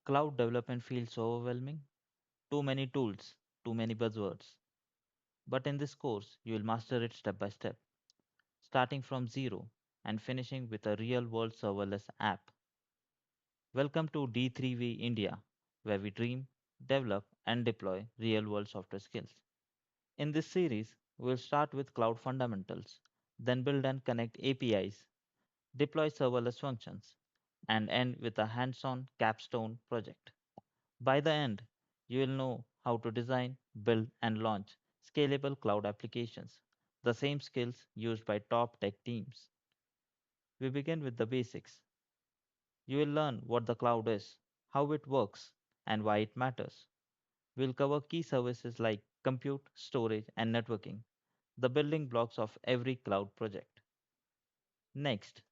Cloud development feels overwhelming. Too many tools, too many buzzwords. But in this course, you will master it step by step, starting from zero and finishing with a real world serverless app. Welcome to D3V India, where we dream, develop, and deploy real world software skills. In this series, we'll start with cloud fundamentals, then build and connect APIs, deploy serverless functions, and end with a hands on Capstone project. By the end, you will know how to design, build, and launch scalable cloud applications, the same skills used by top tech teams. We begin with the basics. You will learn what the cloud is, how it works, and why it matters. We'll cover key services like compute, storage, and networking, the building blocks of every cloud project. Next,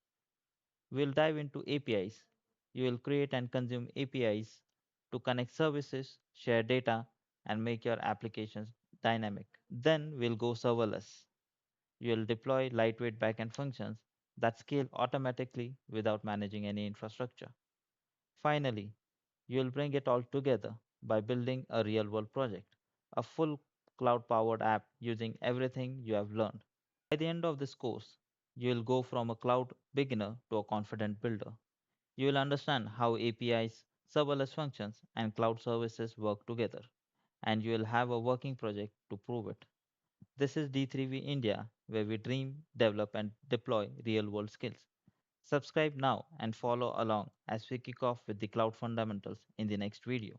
we'll dive into APIs. You will create and consume APIs to connect services, share data, and make your applications dynamic. Then we'll go serverless. You'll deploy lightweight backend functions that scale automatically without managing any infrastructure. Finally, you'll bring it all together by building a real world project, a full cloud powered app using everything you have learned. By the end of this course, you will go from a cloud beginner to a confident builder. You will understand how APIs, serverless functions, and cloud services work together, and you will have a working project to prove it. This is D3V India, where we dream, develop, and deploy real world skills. Subscribe now and follow along as we kick off with the cloud fundamentals in the next video.